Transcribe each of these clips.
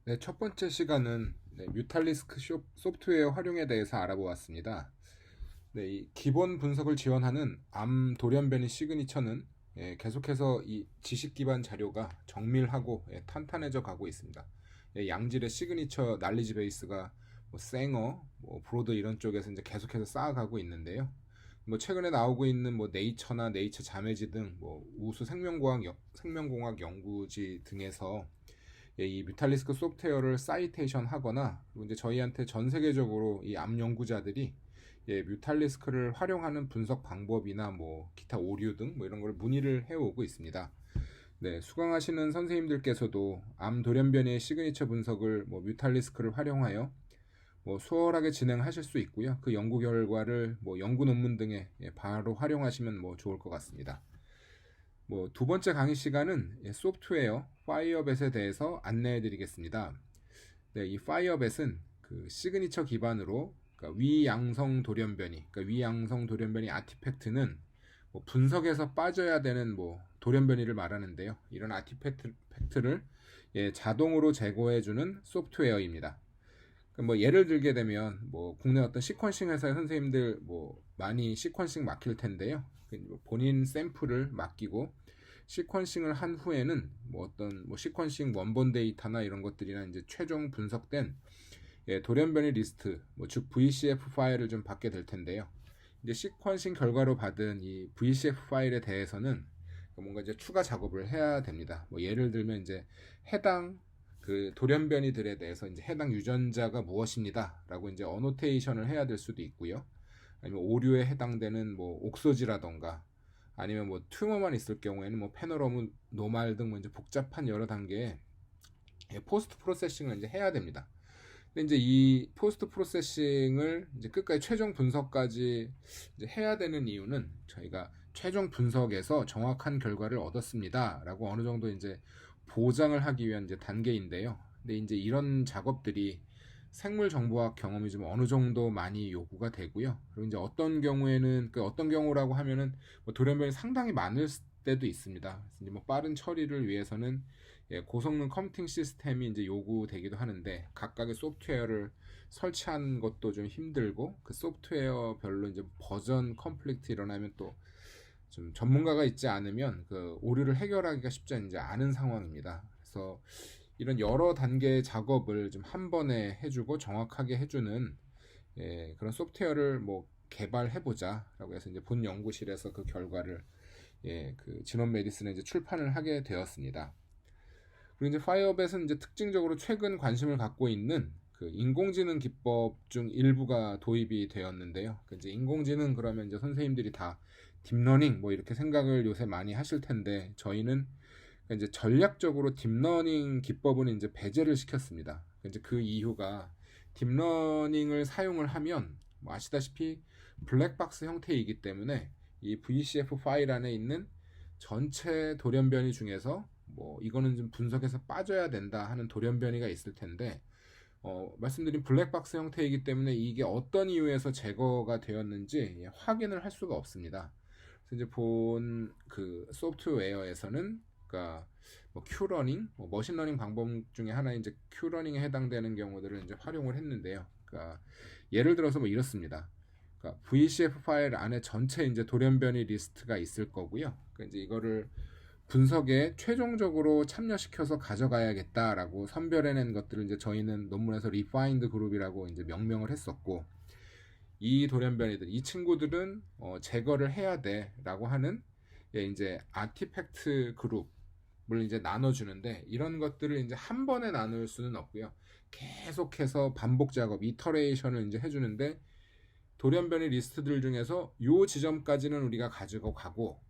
네, 첫 번째 시간은 뮤탈리스크 소프트웨어 활용에 대해서 알아보았습니다. 네, 이 기본 분석을 지원하는 암 돌연변이 시그니처는 계속해서 이 지식 기반 자료가 정밀하고 탄탄해져 가고 있습니다. 양질의 시그니처 날리지 베이스가 뭐 생어, 뭐 브로드 이런 쪽에서 이제 계속해서 쌓아가고 있는데요. 뭐 최근에 나오고 있는 뭐 네이처나 네이처 자매지 등 뭐 우수 생명공학 연구지 등에서 이 뮤탈리스크 소프트웨어를 사이테이션 하거나 그리고 이제 저희한테 전 세계적으로 이 암 연구자들이 뮤탈리스크를 활용하는 분석 방법이나 뭐 기타 오류 등 뭐 이런 걸 문의를 해오고 있습니다. 네, 수강하시는 선생님들께서도 암 돌연변이의 시그니처 분석을 뭐 뮤탈리스크를 활용하여 뭐 수월하게 진행하실 수 있고요. 그 연구 결과를 뭐 연구 논문 등에 바로 활용하시면 뭐 좋을 것 같습니다. 뭐 두 번째 강의 시간은 소프트웨어 파이어벳에 대해서 안내해 드리겠습니다. 네, 이 파이어벳은 그 시그니처 기반으로 그러니까 위양성 돌연변이 아티팩트는 뭐 분석에서 빠져야 되는 뭐 돌연변이를 말하는데요. 이런 아티팩트를 자동으로 제거해주는 소프트웨어입니다. 뭐 예를 들게 되면 뭐 국내 어떤 시퀀싱 회사의 선생님들 뭐 많이 시퀀싱 맡길 텐데요. 본인 샘플을 맡기고 시퀀싱을 한 후에는 뭐 어떤 뭐 시퀀싱 원본 데이터나 이런 것들이나 이제 최종 분석된 돌연변이 리스트, 뭐 즉 VCF 파일을 좀 받게 될 텐데요. 이제 시퀀싱 결과로 받은 이 VCF 파일에 대해서는 뭔가 이제 추가 작업을 해야 됩니다. 뭐 예를 들면 이제 해당 그 돌연변이들에 대해서 이제 해당 유전자가 무엇입니다라고 이제 어노테이션을 해야 될 수도 있고요. 아니면 오류에 해당되는 뭐 옥소지라던가 아니면 뭐 튜머만 있을 경우에는 뭐 페노로무 노말 등 뭐 이제 복잡한 여러 단계의 포스트 프로세싱을 이제 해야 됩니다. 근데 이제 이 포스트 프로세싱을 이제 끝까지 최종 분석까지 이제 해야 되는 이유는 저희가 최종 분석에서 정확한 결과를 얻었습니다라고 어느 정도 이제 보장을 하기 위한 이제 단계인데요. 근데 이제 이런 작업들이 생물 정보학 경험이 좀 어느 정도 많이 요구가 되고요. 그리고 이제 어떤 경우에는 그 어떤 경우라고 하면은 뭐 돌연변이 상당히 많을 때도 있습니다. 이제 뭐 빠른 처리를 위해서는 고성능 컴퓨팅 시스템이 이제 요구되기도 하는데 각각의 소프트웨어를 설치한 것도 좀 힘들고 그 소프트웨어별로 이제 버전 컴플렉트 일어나면 또 좀 전문가가 있지 않으면 그 오류를 해결하기가 쉽지 않은 상황입니다. 그래서 이런 여러 단계의 작업을 좀 한 번에 해주고 정확하게 해주는 그런 소프트웨어를 뭐 개발해보자라고 해서 이제 본 연구실에서 그 결과를 그 진원 메디슨에 이제 출판을 하게 되었습니다. 그리고 이제 파이어벳은 이제 특징적으로 최근 관심을 갖고 있는 그 인공지능 기법 중 일부가 도입이 되었는데요. 그 이제 인공지능 그러면 이제 선생님들이 다 딥러닝 뭐 이렇게 생각을 요새 많이 하실 텐데 저희는 이제 전략적으로 딥러닝 기법은 이제 배제를 시켰습니다. 이제 그 이유가 딥러닝을 사용을 하면 뭐 아시다시피 블랙박스 형태이기 때문에 이 VCF 파일 안에 있는 전체 돌연변이 중에서 뭐 이거는 좀 분석해서 빠져야 된다 하는 돌연변이가 있을 텐데 말씀드린 블랙박스 형태이기 때문에 이게 어떤 이유에서 제거가 되었는지 확인을 할 수가 없습니다. 그래서 이제 본 그 소프트웨어에서는 그러니까 뭐 큐러닝, 뭐 머신러닝 방법 중에 하나인 이제 큐러닝에 해당되는 경우들을 이제 활용을 했는데요. 그러니까 예를 들어서 뭐 이렇습니다. 그러니까 VCF 파일 안에 전체 이제 돌연변이 리스트가 있을 거고요. 그러니까 이제 이거를 분석에 최종적으로 참여시켜서 가져가야겠다라고 선별해낸 것들을 이제 저희는 논문에서 리파인드 그룹이라고 이제 명명을 했었고 이 돌연변이들 이 친구들은 제거를 해야 돼라고 하는 이제 아티팩트 그룹을 이제 나눠주는데 이런 것들을 이제 한 번에 나눌 수는 없고요. 계속해서 반복 작업 이터레이션을 이제 해주는데 돌연변이 리스트들 중에서 요 지점까지는 우리가 가지고 가고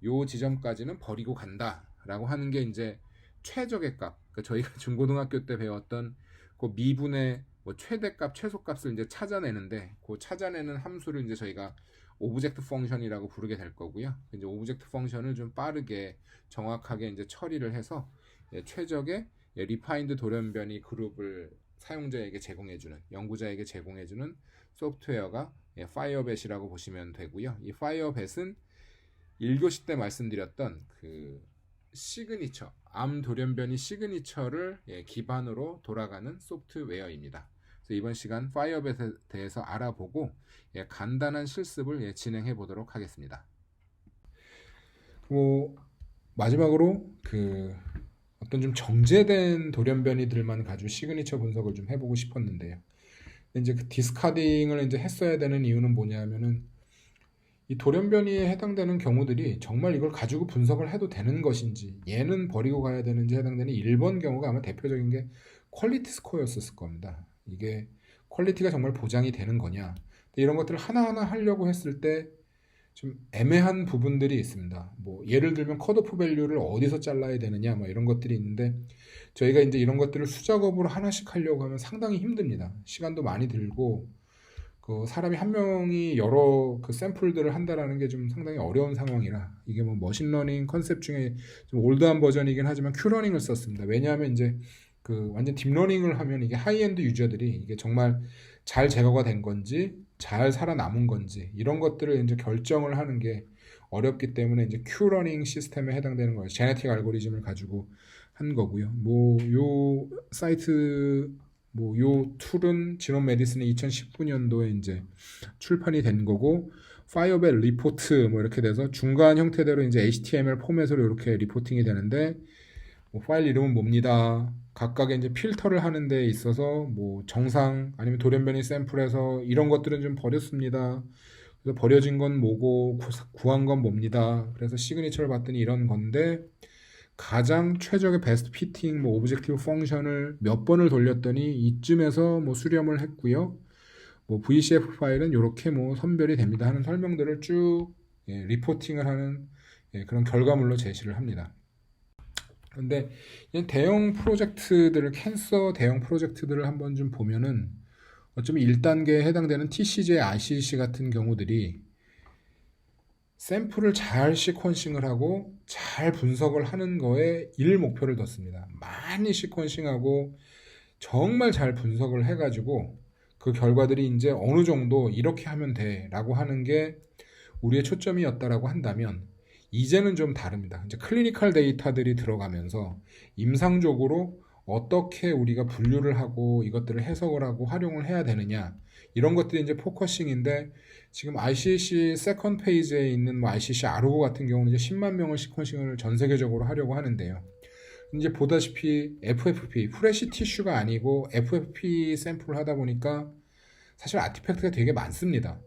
요 지점까지는 버리고 간다라고 하는 게 이제 최적의 값. 그러니까 저희가 중고등학교 때 배웠던 그 미분의 뭐 최대값, 최소값을 이제 찾아내는데 그 찾아내는 함수를 이제 저희가 오브젝트 펑션이라고 부르게 될 거고요. 이제 오브젝트 펑션을 좀 빠르게 정확하게 이제 처리를 해서 최적의 리파인드 돌연변이 그룹을 사용자에게 제공해주는 연구자에게 제공해주는 소프트웨어가 파이어벳이라고 보시면 되고요. 이 파이어벳은 1교시 때 말씀드렸던 그 시그니처 암 돌연변이 시그니처를 기반으로 돌아가는 소프트웨어입니다. 그래서 이번 시간 파이어벳에 대해서 알아보고 간단한 실습을 진행해 보도록 하겠습니다. 마지막으로 어떤 좀 정제된 돌연변이들만 가지고 시그니처 분석을 좀 해보고 싶었는데요. 이제 디스카딩을 이제 했어야 되는 이유는 뭐냐면은 이 돌연변이에 해당되는 경우들이 정말 이걸 가지고 분석을 해도 되는 것인지, 얘는 버리고 가야 되는지 해당되는 1번 경우가 아마 대표적인 게 퀄리티 스코어였을 겁니다. 이게 퀄리티가 정말 보장이 되는 거냐, 이런 것들을 하나하나 하려고 했을 때 좀 애매한 부분들이 있습니다. 예를 들면 컷오프 밸류를 어디서 잘라야 되느냐, 이런 것들이 있는데, 저희가 이제 이런 것들을 수작업으로 하나씩 하려고 하면 상당히 힘듭니다. 시간도 많이 들고, 사람이 한 명이 여러 샘플들을 한다라는 게 좀 상당히 어려운 상황이라, 이게 머신러닝 컨셉 중에 좀 올드한 버전이긴 하지만 큐러닝을 썼습니다. 왜냐하면 이제 완전 딥러닝을 하면 이게 하이엔드 유저들이 이게 정말 잘 제거가 된 건지 잘 살아남은 건지 이런 것들을 이제 결정을 하는 게 어렵기 때문에 이제 큐러닝 시스템에 해당되는 거예요. 제네틱 알고리즘을 가지고 한 거고요. 요 사이트 요 툴은 지롬 메디슨이 2019년도에 이제 출판이 된 거고, 파이어벳 리포트 이렇게 돼서 중간 형태대로 이제 HTML 포맷으로 이렇게 리포팅이 되는데, 파일 이름은 뭡니다. 각각의 이제 필터를 하는 데 있어서 정상 아니면 돌연변이 샘플에서 이런 것들은 좀 버렸습니다. 그래서 버려진 건 뭐고 구한 건 뭡니다. 그래서 시그니처를 봤더니 이런 건데, 가장 최적의 베스트 피팅 오브젝티브 펑션을 몇 번을 돌렸더니 이쯤에서 수렴을 했고요. VCF 파일은 이렇게 선별이 됩니다 하는 설명들을 쭉 리포팅을 하는 그런 결과물로 제시를 합니다. 근데 대형 프로젝트들을, 캔서 대형 프로젝트들을 한번 좀 보면은 어쩌면 1단계에 해당되는 TCJ, RCC 같은 경우들이 샘플을 잘 시퀀싱을 하고 잘 분석을 하는 거에 목표를 뒀습니다. 많이 시퀀싱하고 정말 잘 분석을 해가지고 그 결과들이 이제 어느 정도 이렇게 하면 돼 라고 하는 게 우리의 초점이었다라고 한다면, 이제는 좀 다릅니다. 이제 클리니컬 데이터들이 들어가면서 임상적으로 어떻게 우리가 분류를 하고 이것들을 해석을 하고 활용을 해야 되느냐, 이런 것들이 이제 포커싱인데, 지금 RCC 세컨드 페이지에 있는 RCC R5 같은 경우는 이제 10만 명을 시퀀싱을 전 세계적으로 하려고 하는데요. 이제 보다시피 FFP, 프레시 티슈가 아니고 FFP 샘플을 하다 보니까 사실 아티팩트가 되게 많습니다.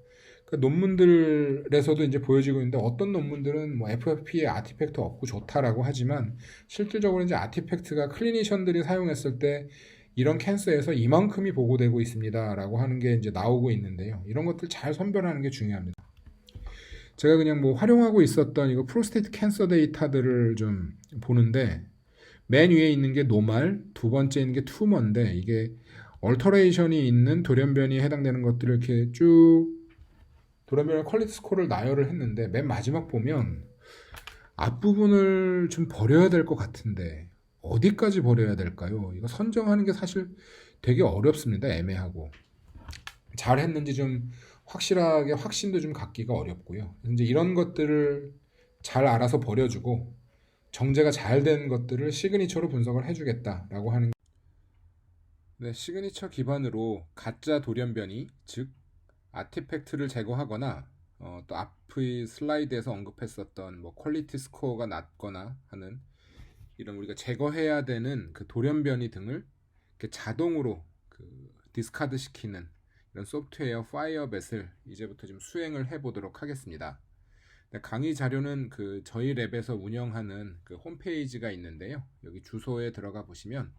논문들에서도 이제 보여지고 있는데, 어떤 논문들은 FFP에 아티팩트 없고 좋다라고 하지만 실질적으로 이제 아티팩트가 클리니션들이 사용했을 때 이런 캔서에서 이만큼이 보고되고 있습니다 라고 하는 게 이제 나오고 있는데요. 이런 것들 잘 선별하는 게 중요합니다. 제가 그냥 활용하고 있었던 이거 프로스테이트 캔서 데이터들을 좀 보는데, 맨 위에 있는 게 노말, 두 번째 있는 게 투머인데, 이게 얼터레이션이 있는 돌연변이에 해당되는 것들을 이렇게 쭉 돌연변이 퀄리티 스코어를 나열을 했는데, 맨 마지막 보면 앞부분을 좀 버려야 될 것 같은데 어디까지 버려야 될까요? 이거 선정하는 게 사실 되게 어렵습니다. 애매하고 잘 했는지 좀 확실하게 확신도 좀 갖기가 어렵고요. 이제 이런 것들을 잘 알아서 버려주고 정제가 잘 된 것들을 시그니처로 분석을 해주겠다라고 하는. 네, 시그니처 기반으로 가짜 돌연변이, 즉 아티팩트를 제거하거나 또 앞의 슬라이드에서 언급했었던 퀄리티 스코어가 낮거나 하는 이런 우리가 제거해야 되는 돌연변이 등을 이렇게 자동으로 디스카드 시키는 이런 소프트웨어 파이어벳을 이제부터 좀 수행을 해보도록 하겠습니다. 강의 자료는 저희 랩에서 운영하는 홈페이지가 있는데요. 여기 주소에 들어가 보시면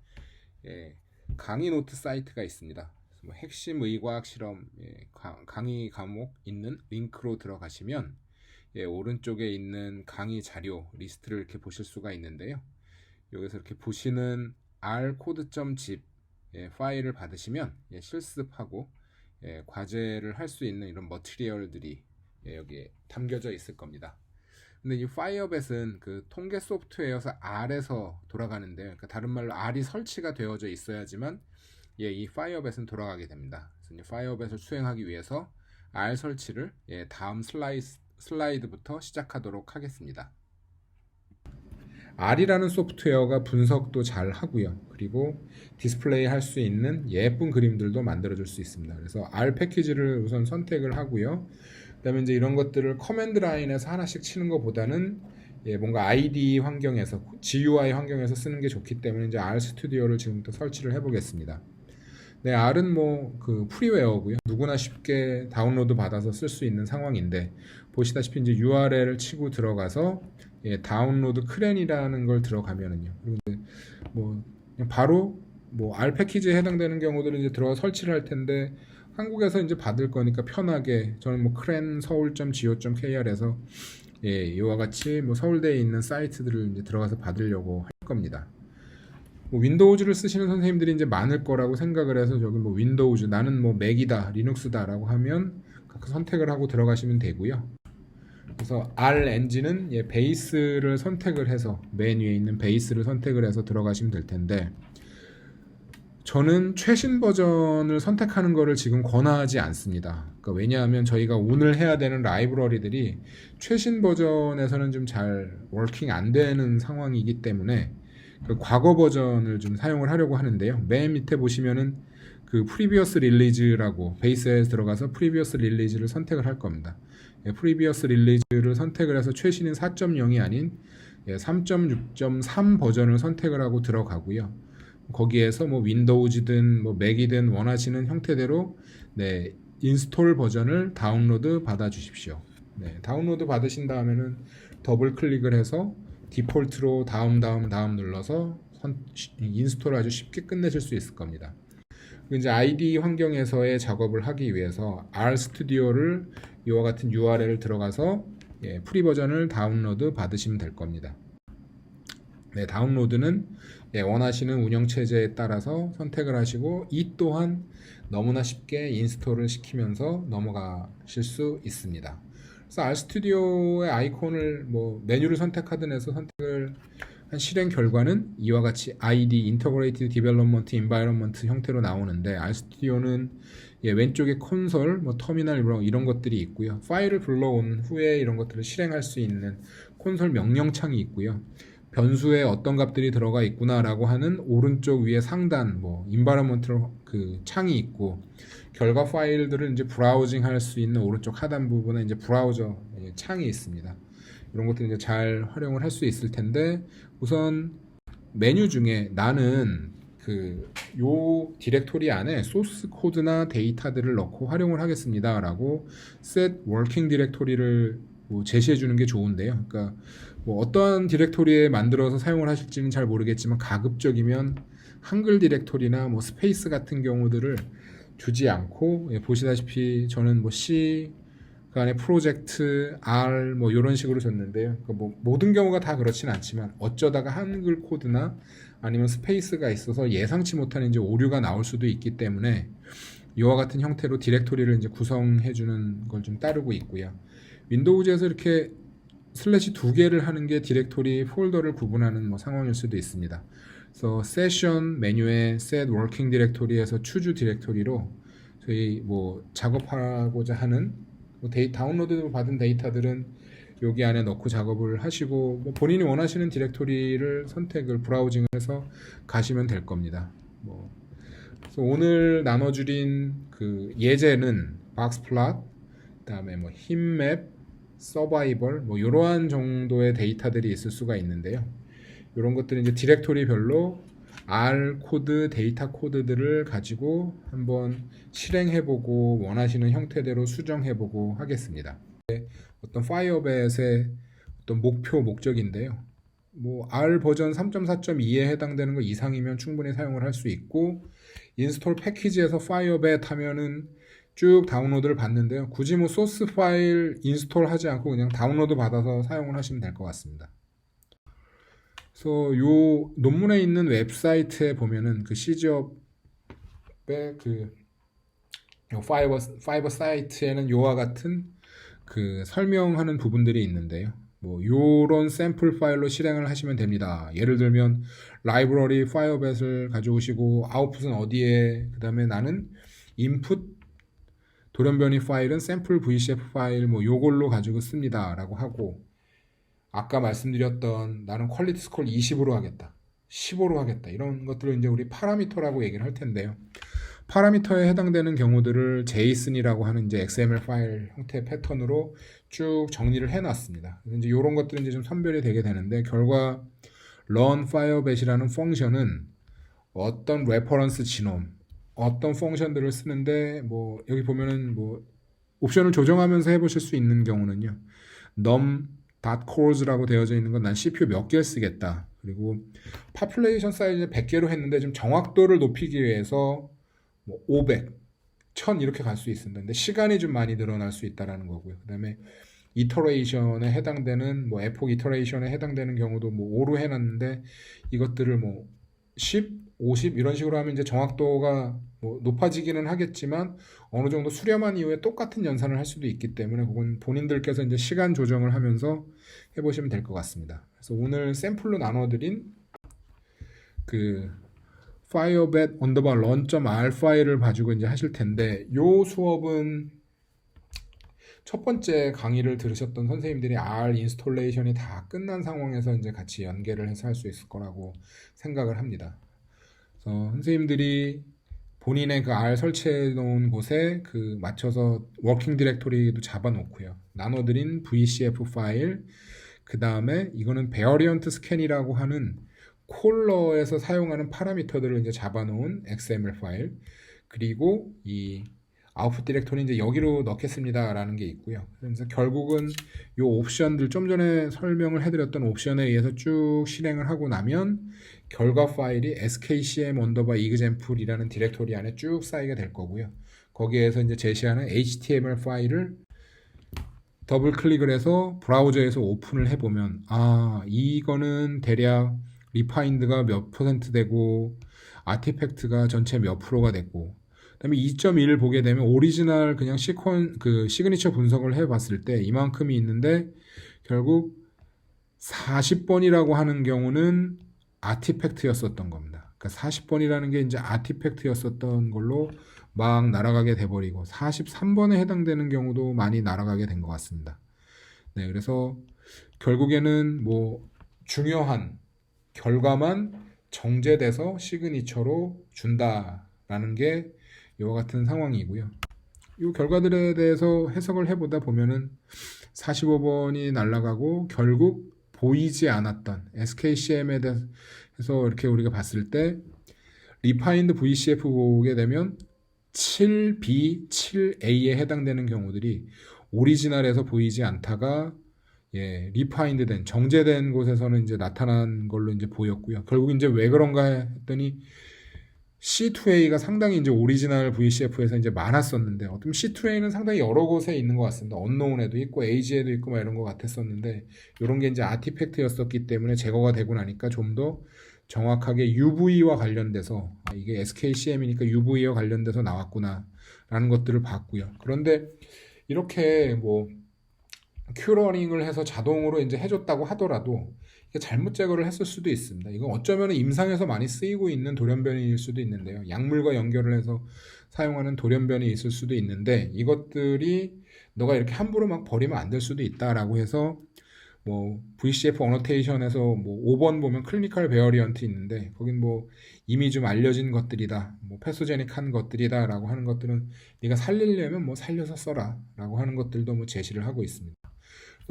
강의 노트 사이트가 있습니다. 핵심 의과학 실험 강의 과목 있는 링크로 들어가시면 오른쪽에 있는 강의 자료 리스트를 이렇게 보실 수가 있는데요. 여기서 이렇게 보시는 rcode.zip 파일을 받으시면 실습하고 과제를 할 수 있는 이런 머티리얼들이 여기에 담겨져 있을 겁니다. 근데 이 파이어벳은 통계 소프트웨어에서 R에서 돌아가는데, 그러니까 다른 말로 R이 설치가 되어져 있어야지만 이 파이어벳은 돌아가게 됩니다. 그래서 파이어벳을 수행하기 위해서 R 설치를 다음 슬라이드부터 시작하도록 하겠습니다. R이라는 소프트웨어가 분석도 잘 하고요. 그리고 디스플레이 할 수 있는 예쁜 그림들도 만들어 줄 수 있습니다. 그래서 R 패키지를 우선 선택을 하고요. 그다음에 이제 이런 것들을 커맨드 라인에서 하나씩 치는 것보다는 뭔가 IDE 환경에서 GUI 환경에서 쓰는 게 좋기 때문에 이제 R 스튜디오를 지금부터 설치를 해보겠습니다. 네, R은 뭐 그 프리웨어고요. 누구나 쉽게 다운로드 받아서 쓸 수 있는 상황인데 보시다시피 이제 URL을 치고 들어가서 다운로드 크랜이라는 걸 들어가면은요. 그리고 이제 뭐 그냥 바로 뭐 R 패키지에 해당되는 경우들은 이제 들어가 설치를 할 텐데 한국에서 이제 받을 거니까 편하게 저는 뭐 크랜 서울.go.kr에서 이와 같이 뭐 서울대에 있는 사이트들을 이제 들어가서 받으려고 할 겁니다. 뭐 윈도우즈를 쓰시는 선생님들이 이제 많을 거라고 생각을 해서 저기 뭐 윈도우즈 나는 뭐 맥이다 리눅스다라고 하면 각 선택을 하고 들어가시면 되고요. 그래서 R 엔진은 베이스를 선택을 해서 맨 위에 있는 베이스를 선택을 해서 들어가시면 될 텐데 저는 최신 버전을 선택하는 것을 지금 권하지 않습니다. 그러니까 왜냐하면 저희가 오늘 해야 되는 라이브러리들이 최신 버전에서는 좀 잘 워킹 안 되는 상황이기 때문에 그 과거 버전을 좀 사용을 하려고 하는데요. 맨 밑에 보시면은 그 previous release라고 베이스에 들어가서 previous release를 선택을 할 겁니다. previous release를 선택을 해서 최신인 4.0이 아닌 3.6.3 버전을 선택을 하고 들어가고요. 거기에서 뭐 윈도우즈든 뭐 맥이든 원하시는 형태대로 인스톨 버전을 다운로드 받아 주십시오. 다운로드 받으신 다음에는 더블 클릭을 해서 디폴트로 다음 눌러서 인스톨 아주 쉽게 끝내실 수 있을 겁니다. 이제 IDE 환경에서의 작업을 하기 위해서 R 스튜디오를 이와 같은 URL을 들어가서 프리 버전을 다운로드 받으시면 될 겁니다. 다운로드는 원하시는 운영체제에 따라서 선택을 하시고 이 또한 너무나 쉽게 인스톨을 시키면서 넘어가실 수 있습니다. 그래서 RStudi오의 아이콘을 뭐 메뉴를 선택하든 해서 선택을 한 실행 결과는 이와 같이 ID Integrated Development Environment 형태로 나오는데 RStudio는 왼쪽에 콘솔, 뭐 터미널 이런 것들이 있고요. 파일을 불러온 후에 이런 것들을 실행할 수 있는 콘솔 명령창이 있고요. 변수에 어떤 값들이 들어가 있구나라고 하는 오른쪽 위에 상단 뭐 environmental 그 창이 있고 결과 파일들을 이제 브라우징 할 수 있는 오른쪽 하단 부분에 이제 브라우저 창이 있습니다. 이런 것들 이제 잘 활용을 할 수 있을 텐데 우선 메뉴 중에 나는 요 디렉토리 안에 소스 코드나 데이터들을 넣고 활용을 하겠습니다 라고 set working 디렉토리를 뭐 제시해 주는 게 좋은데요. 그러니까 뭐 어떠한 디렉토리에 만들어서 사용을 하실지는 잘 모르겠지만 가급적이면 한글 디렉토리나 뭐 스페이스 같은 경우들을 주지 않고 보시다시피 저는 뭐 C 그 안에 프로젝트 R 뭐 이런 식으로 줬는데요. 그러니까 뭐 모든 경우가 다 그렇진 않지만 어쩌다가 한글 코드나 아니면 스페이스가 있어서 예상치 못한 이제 오류가 나올 수도 있기 때문에 이와 같은 형태로 디렉토리를 이제 구성해 주는 걸 좀 따르고 있고요. 윈도우즈에서 이렇게 슬래시 두 개를 하는 게 디렉토리 폴더를 구분하는 뭐 상황일 수도 있습니다. 그래서 세션 메뉴에 set working 디렉토리에서 choose 디렉토리로 저희 뭐 작업하고자 하는 뭐 다운로드 받은 데이터들은 여기 안에 넣고 작업을 하시고 뭐 본인이 원하시는 디렉토리를 선택을 브라우징을 해서 가시면 될 겁니다. 그래서 오늘 나눠드린 그 예제는 박스플롯, 그다음에 뭐 힙맵, 서바이벌 뭐 이러한 정도의 데이터들이 있을 수가 있는데요. 이런 것들은 이제 디렉토리별로 R 코드, 데이터 코드들을 가지고 한번 실행해보고 원하시는 형태대로 수정해보고 하겠습니다. 어떤 파이어벳의 어떤 목적인데요. 뭐 R 버전 3.4.2에 해당되는 거 이상이면 충분히 사용을 할 수 있고 인스톨 패키지에서 파이어벳 하면은 쭉 다운로드를 받는데요. 굳이 뭐 소스 파일 인스톨 하지 않고 그냥 다운로드 받아서 사용을 하시면 될 것 같습니다. 그래서 요 논문에 있는 웹사이트에 보면은 그 CG업의 그 파이버 사이트에는 요와 같은 그 설명하는 부분들이 있는데요. 뭐 요런 샘플 파일로 실행을 하시면 됩니다. 예를 들면 라이브러리 파이어벳을 가져오시고 아웃풋은 어디에 그 다음에 나는 인풋 돌연변이 파일은 샘플 VCF 파일 뭐 요걸로 가지고 씁니다 라고 하고 아까 말씀드렸던 나는 퀄리티 스코어를 20으로 하겠다, 15로 하겠다, 이런 것들을 이제 우리 파라미터라고 얘기를 할 텐데요. 파라미터에 해당되는 경우들을 제이슨이라고 하는 이제 XML 파일 형태의 패턴으로 쭉 정리를 해놨습니다. 이제 이런 것들은 이제 좀 선별이 되게 되는데, 결과 run firebat이라는 펑션은 어떤 레퍼런스 지놈, 어떤 펑션들을 쓰는데, 뭐 여기 보면은 뭐 옵션을 조정하면서 해보실 수 있는 경우는요, num.cores라고 되어져 있는 건 난 CPU 몇 개를 쓰겠다, 그리고 population 사이즈 100개로 했는데 좀 정확도를 높이기 위해서 뭐 500, 1000 이렇게 갈 수 있습니다. 근데 시간이 좀 많이 늘어날 수 있다라는 거고요. 그 다음에 이터레이션에 해당되는 뭐 에폭 이터레이션에 해당되는 경우도 뭐 5로 해놨는데, 이것들을 뭐 10, 50 이런 식으로 하면 이제 정확도가 뭐 높아지기는 하겠지만 어느 정도 수렴한 이후에 똑같은 연산을 할 수도 있기 때문에 그건 본인들께서 이제 시간 조정을 하면서 해보시면 될 것 같습니다. 그래서 오늘 샘플로 나눠드린 그 firebat underbar run.r 파일을 가지고 이제 하실 텐데, 요 수업은 첫 번째 강의를 들으셨던 선생님들이 R 인스톨레이션이 다 끝난 상황에서 이제 같이 연계를 해서 할 수 있을 거라고 생각을 합니다. 그래서 선생님들이 본인의 그 R 설치해 놓은 곳에 그 맞춰서 워킹 디렉토리도 잡아 놓고요. 나눠드린 VCF 파일, 그 다음에 이거는 베어리언트 스캔이라고 하는 콜러에서 사용하는 파라미터들을 이제 잡아 놓은 XML 파일, 그리고 이 아웃풋 디렉토리 이제 여기로 넣겠습니다 라는 게 있고요. 그래서 결국은 이 옵션들, 좀 전에 설명을 해드렸던 옵션에 의해서 쭉 실행을 하고 나면 결과 파일이 skcm example이라는 디렉토리 안에 쭉 쌓이게 될 거고요. 거기에서 이제 제시하는 html 파일을 더블 클릭을 해서 브라우저에서 오픈을 해보면, 아, 이거는 대략 리파인드가 몇 퍼센트 되고 아티팩트가 전체 몇 프로가 됐고, 그다음에 2.1을 보게 되면 오리지널 그냥 시그니처 분석을 해봤을 때 이만큼이 있는데, 결국 40번이라고 하는 경우는 아티팩트였었던 겁니다. 그러니까 40번이라는 게 이제 아티팩트였었던 걸로 막 날아가게 돼버리고 43번에 해당되는 경우도 많이 날아가게 된 것 같습니다. 네, 그래서 결국에는 뭐 중요한 결과만 정제돼서 시그니처로 준다라는 게 이와 같은 상황이고요. 이 결과들에 대해서 해석을 해보다 보면은 45번이 날아가고 결국 보이지 않았던 SKCM에 대해서 이렇게 우리가 봤을 때 리파인드 VCF 보게 되면 7B, 7A에 해당되는 경우들이 오리지널에서 보이지 않다가 리파인드 된, 정제된 곳에서는 이제 나타난 걸로 이제 보였고요. 결국 이제 왜 그런가 했더니 C2A가 상당히 이제 오리지널 VCF에서 이제 많았었는데, 어떤 C2A는 상당히 여러 곳에 있는 것 같습니다. 언노운에도 있고 AG에도 있고 막 이런 것 같았었는데, 이런 게 이제 아티팩트였었기 때문에 제거가 되고 나니까 좀 더 정확하게 UV와 관련돼서, 이게 SKCM이니까 UV와 관련돼서 나왔구나 라는 것들을 봤고요. 그런데 이렇게 뭐 큐러닝을 해서 자동으로 이제 해줬다고 하더라도 잘못 제거를 했을 수도 있습니다. 이건 어쩌면 임상에서 많이 쓰이고 있는 돌연변이일 수도 있는데요. 약물과 연결을 해서 사용하는 돌연변이 있을 수도 있는데, 이것들이 너가 이렇게 함부로 막 버리면 안 될 수도 있다라고 해서 뭐 VCF 어노테이션에서 뭐 5번 보면 클리니컬 베어리언트 있는데, 거긴 뭐 이미 좀 알려진 것들이다, 뭐 패소제닉한 것들이다 라고 하는 것들은 네가 살리려면 뭐 살려서 써라 라고 하는 것들도 뭐 제시를 하고 있습니다.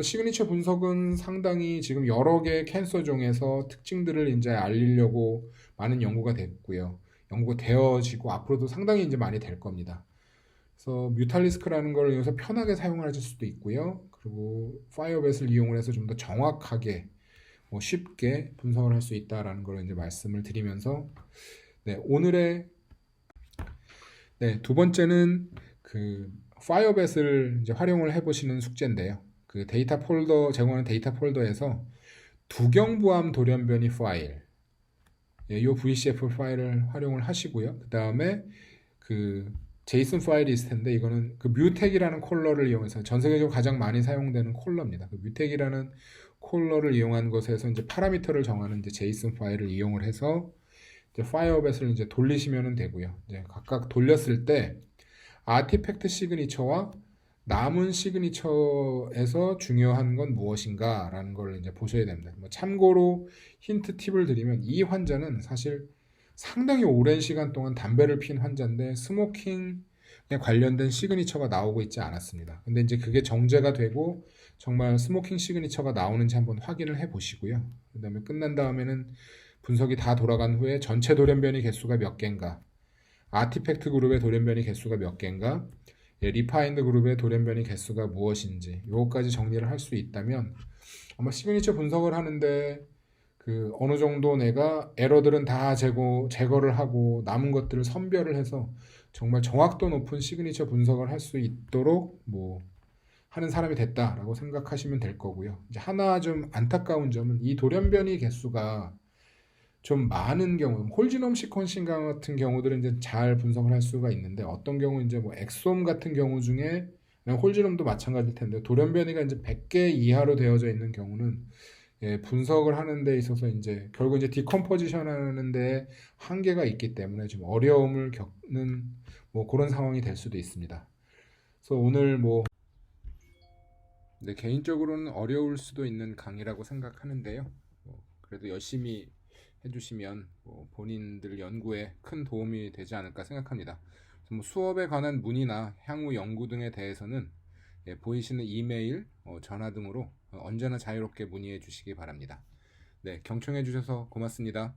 시그니처 분석은 상당히 지금 여러 개의 캔서종에서 특징들을 이제 알리려고 많은 연구가 됐고요. 연구가 되어지고 앞으로도 상당히 이제 많이 될 겁니다. 그래서 뮤탈리스크라는 걸 이용해서 편하게 사용하실 수도 있고요. 그리고 파이어벳을 이용을 해서 좀 더 정확하게 뭐 쉽게 분석을 할 수 있다라는 걸 이제 말씀을 드리면서, 오늘의 두 번째는 그 파이어벳을 이제 활용을 해보시는 숙제인데요. 그 데이터 폴더, 제공하는 데이터 폴더에서 두경부암 돌연변이 파일, 이 VCF 파일을 활용을 하시고요. 그 다음에 그 제이슨 파일이 있을 텐데, 이거는 그 뮤텍이라는 콜러를 이용해서 전 세계적으로 가장 많이 사용되는 콜러입니다. 그 뮤텍이라는 콜러를 이용한 것에서 이제 파라미터를 정하는 이제 제이슨 파일을 이용을 해서 이제 파이어벳을 이제 돌리시면 되고요. 이제 각각 돌렸을 때 아티팩트 시그니처와 남은 시그니처에서 중요한 건 무엇인가라는 걸 이제 보셔야 됩니다. 뭐 참고로 힌트 팁을 드리면 이 환자는 사실 상당히 오랜 시간 동안 담배를 핀 환자인데 스모킹에 관련된 시그니처가 나오고 있지 않았습니다. 근데 이제 그게 정제가 되고 정말 스모킹 시그니처가 나오는지 한번 확인을 해 보시고요. 그다음에 끝난 다음에는 분석이 다 돌아간 후에 전체 돌연변이 개수가 몇 개인가, 아티팩트 그룹의 돌연변이 개수가 몇 개인가, 리파인드 그룹의 돌연변이 개수가 무엇인지 요거까지 정리를 할 수 있다면 아마 시그니처 분석을 하는데 그 어느 정도 내가 에러들은 다 제거를 하고 남은 것들을 선별을 해서 정말 정확도 높은 시그니처 분석을 할 수 있도록 뭐 하는 사람이 됐다라고 생각하시면 될 거고요. 이제 하나 좀 안타까운 점은 이 돌연변이 개수가 좀 많은 경우, 홀지놈 시퀀싱 같은 경우들은 이제 잘 분석을 할 수가 있는데 어떤 경우 이제 뭐 엑솜 같은 경우 중에 홀지놈도 마찬가지일 텐데 돌연변이가 이제 100개 이하로 되어져 있는 경우는 분석을 하는 데 있어서 이제 결국 이제 디컴포지션 하는 데 한계가 있기 때문에 좀 어려움을 겪는 뭐 그런 상황이 될 수도 있습니다. 그래서 오늘 뭐 네, 개인적으로는 어려울 수도 있는 강의라고 생각하는데요. 그래도 열심히 해주시면 뭐 본인들 연구에 큰 도움이 되지 않을까 생각합니다. 뭐 수업에 관한 문의나 향후 연구 등에 대해서는 보이시는 이메일, 전화 등으로 언제나 자유롭게 문의해 주시기 바랍니다. 네, 경청해 주셔서 고맙습니다.